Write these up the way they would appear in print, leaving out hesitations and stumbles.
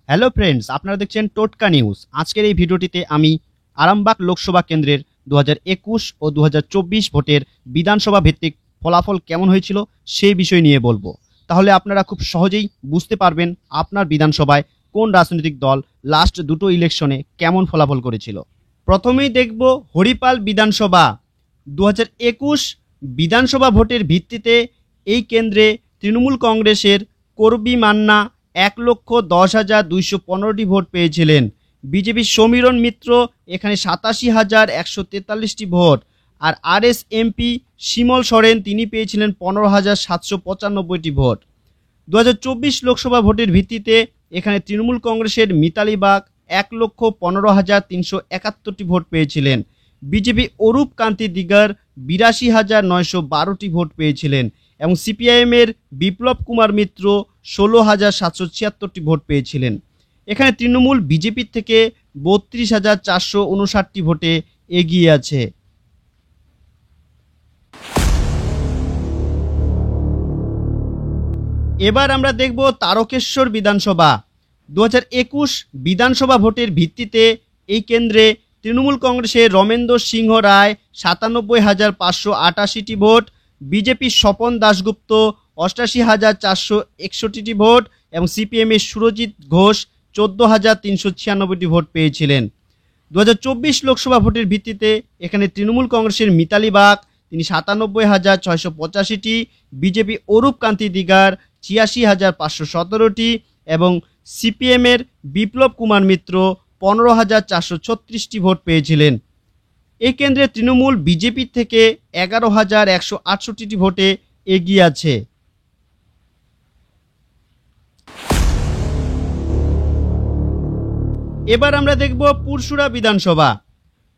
Hello friends, আপনারা দেখছেন টোটকা নিউজ। আজকের এই ভিডিওটিতে আমি আরামবাগ লোকসভা কেন্দ্রের 2021 ও 2024 ভোটের বিধানসভা ভিত্তিক ফলাফল কেমন হয়েছিল সেই বিষয় নিয়ে বলবো। তাহলে আপনারা খুব সহজেই বুঝতে পারবেন আপনার বিধানসভায় কোন রাজনৈতিক দল লাস্ট দুটো ইলেকশনে কেমন ফলাফল করেছিল। প্রথমেই দেখব হরিপাল বিধানসভা। 2021 বিধানসভা ভোটের ভিত্তিতে এই কেন্দ্রে তৃণমূল কংগ্রেসের করবি মান্না 1,10,215টি ভোট পেয়েছিলেন। বিজেপির সমীরণ মিত্র এখানে 87,143টি ভোট, আর আরএসএমপি শিমল সোরেন তিনি পেয়েছিলেন 15,795টি ভোট। 2024 লোকসভা ভোটের ভিত্তিতে এখানে তৃণমূল কংগ্রেসের মিতালি বাগ 1,15,371টি ভোট পেয়েছিলেন। বিজেপি অরূপ কান্তি দিগার 82,912টি ভোট পেয়েছিলেন এবং সিপিআইএমের বিপ্লব কুমার মিত্র 16,776টি ভোট পেয়েছিলেন। এখানে তৃণমূল বিজেপির থেকে 32,459টি ভোটে এগিয়ে আছে। এবার আমরা দেখব তারকেশ্বর বিধানসভা। 2021 বিধানসভা ভোটের ভিত্তিতে এই কেন্দ্রে তৃণমূল কংগ্রেসের রমেন্দ্র সিংহ রায় 97,588টি ভোট, বিজেপির স্বপন দাশগুপ্ত 88,461টি ভোট এবং সিপিএমের সুরজিৎ ঘোষ 14,396টি ভোট পেয়েছিলেন। 2024 লোকসভা ভোটের ভিত্তিতে এখানে তৃণমূল কংগ্রেসের মিতালি বাগ তিনি 97,685টি, বিজেপি অরূপ কান্তি দিগার 86,517টি এবং সিপিএমের বিপ্লব কুমার মিত্র 15,436টি ভোট পেয়েছিলেন। এই কেন্দ্রে তৃণমূল বিজেপির থেকে 11,168টি ভোটে এগিয়ে আছে। এবার আমরা দেখব পুরসুরা বিধানসভা।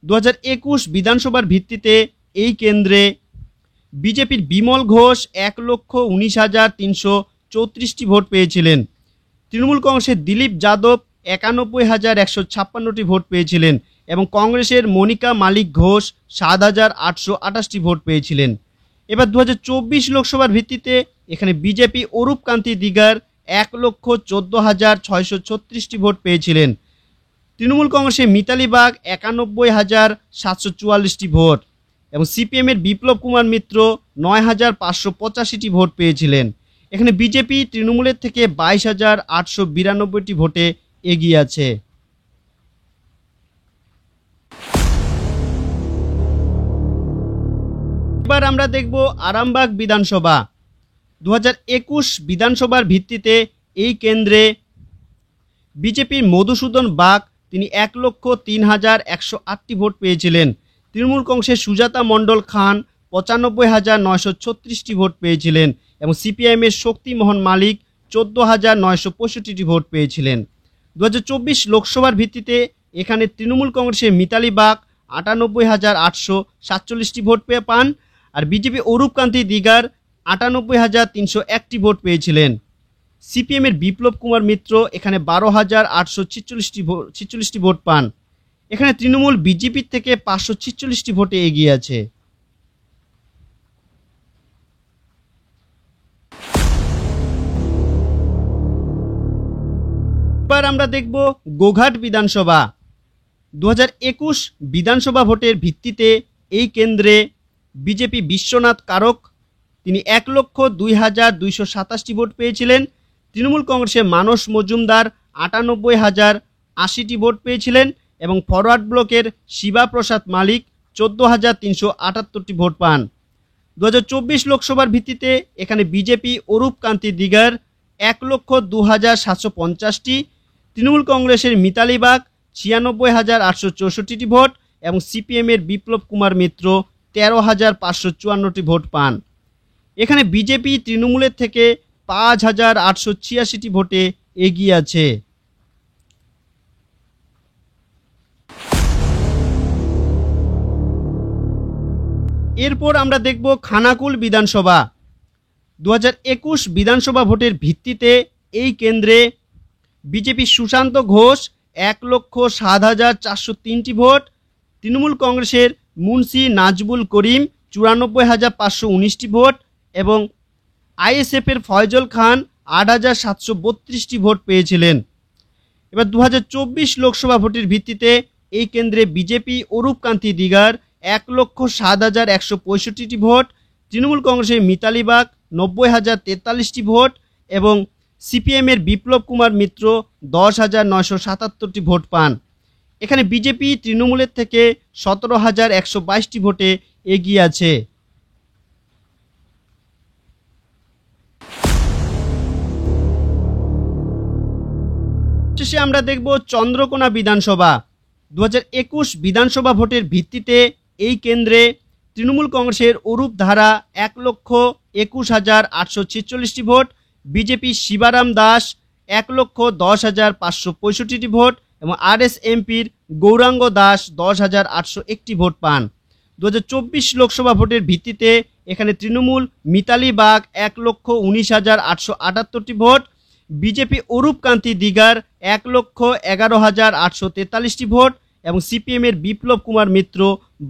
2021 বিধানসভার ভিত্তিতে এই কেন্দ্রে বিজেপির বিমল ঘোষ 1,19,334টি ভোট পেয়েছিলেন। তৃণমূল কংগ্রেসের দিলীপ যাদব 91,156টি ভোট পেয়েছিলেন এবং কংগ্রেসের মনিকা মালিক ঘোষ 7,828টি ভোট পেয়েছিলেন। এবার 2024 লোকসভার ভিত্তিতে এখানে বিজেপি অরূপ কান্তি দিগার 1,14,636টি ভোট পেয়েছিলেন। তৃণমূল কংগ্রেসের মিতালি বাগ 91,744টি ভোট এবং সিপিএমের বিপ্লব কুমার মিত্র 9,585টি ভোট পেয়েছিলেন। এখানে বিজেপি তৃণমূলের থেকে 22,892টি ভোটে এগিয়ে আছে। এবার আমরা দেখব আরামবাগ বিধানসভা। 2021 বিধানসভার ভিত্তিতে এই কেন্দ্রে বিজেপির মধুসূদন বাগ তিনি 1,03,108টি ভোট পেয়েছিলেন। তৃণমূল কংগ্রেসের সুজাতা মণ্ডল খান 95,936টি ভোট পেয়েছিলেন এবং সিপিআইএমের শক্তিমোহন মালিক 14,965টি ভোট পেয়েছিলেন। 2024 লোকসভার ভিত্তিতে এখানে তৃণমূল কংগ্রেসের মিতালি বাগ 98,847টি ভোট পান, আর বিজেপি অরূপ কান্তি দিগার 98,301টি ভোট পেয়েছিলেন। সিপিএমের বিপ্লব কুমার মিত্র এখানে 12,846টি ভোট পান। এখানে তৃণমূল বিজেপির থেকে 546টি ভোটে এগিয়ে আছে। এবার আমরা দেখব গোঘাট বিধানসভা। 2021 বিধানসভা ভোটের ভিত্তিতে এই কেন্দ্রে বিজেপি বিশ্বনাথ কারক তিনি 1,02,227টি ভোট পেয়েছিলেন। তৃণমূল কংগ্রেসের মানস মজুমদার 98,080টি ভোট পেয়েছিলেন এবং ফরওয়ার্ড ব্লকের শিবা প্রসাদ মালিক 14,378টি ভোট পান। 2024 লোকসভার ভিত্তিতে এখানে বিজেপি অরূপ কান্তি দিগার 1,02,750টি, তৃণমূল কংগ্রেসের মিতালি বাগ 96,864টি ভোট এবং সিপিএমের বিপ্লব কুমার মিত্র 13,554টি ভোট পান। এখানে বিজেপি তৃণমূলের থেকে 5,886টি ভোটে এগিয়ে আছে। এরপর আমরা দেখব খানাকুল বিধানসভা। 2021 বিধানসভা ভোটের ভিত্তিতে এই কেন্দ্রে বিজেপি সুশান্ত ঘোষ 1,07,403টি ভোট, তৃণমূল কংগ্রেসের মুন্সি নাজবুল করিম 94,519টি ভোট এবং আইএসএফের ফয়জল খান 8,732টি ভোট পেয়েছিলেন। এবার 2024 লোকসভা ভোটের ভিত্তিতে এই কেন্দ্রে বিজেপি অরূপ কান্তি দিগার 1,07,165টি ভোট, তৃণমূল কংগ্রেসের মিতালি বাগ 90,043টি ভোট এবং সিপিএমের বিপ্লব কুমার মিত্র 10,977টি ভোট পান। এখানে বিজেপি তৃণমূলের থেকে 17,122টি ভোটে এগিয়ে আছে। শেষে আমরা দেখব চন্দ্রকোনা বিধানসভা। 2021 বিধানসভা ভোটের ভিত্তিতে এই কেন্দ্রে তৃণমূল কংগ্রেসের অরূপ ধারা 1,21,846টি ভোট, বিজেপি শিবারাম দাস 1,10,565টি ভোট এবং আরএসএমপির গৌরাঙ্গ দাস 10,801টি ভোট পান। 2024 লোকসভা ভোটের ভিত্তিতে এখানে তৃণমূল মিতালি বাগ 1,19,878টি ভোট, বিজেপি অরূপ কান্তি দিগার 1,11,843টি ভোট এবং সিপিএমের বিপ্লব কুমার মিত্র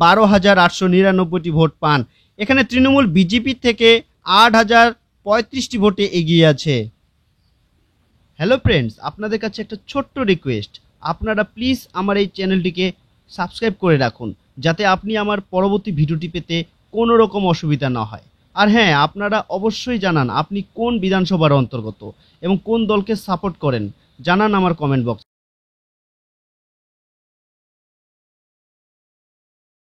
12,899টি ভোট পান। এখানে তৃণমূল বিজেপি থেকে 8,035টি ভোটে এগিয়ে আছে। হ্যালো ফ্রেন্ডস, আপনাদের কাছে একটা ছোট্ট রিকোয়েস্ট, আপনারা প্লিজ আমার এই চ্যানেলটিকে সাবস্ক্রাইব করে রাখুন, যাতে আপনি আমার পরবর্তী ভিডিওটি পেতে কোনো রকম অসুবিধা না হয়। আর হ্যাঁ, আপনারা অবশ্যই জানান আপনি কোন বিধানসভার অন্তর্গত এবং কোন দলকে সাপোর্ট করেন, জানান আমার কমেন্ট বক্স।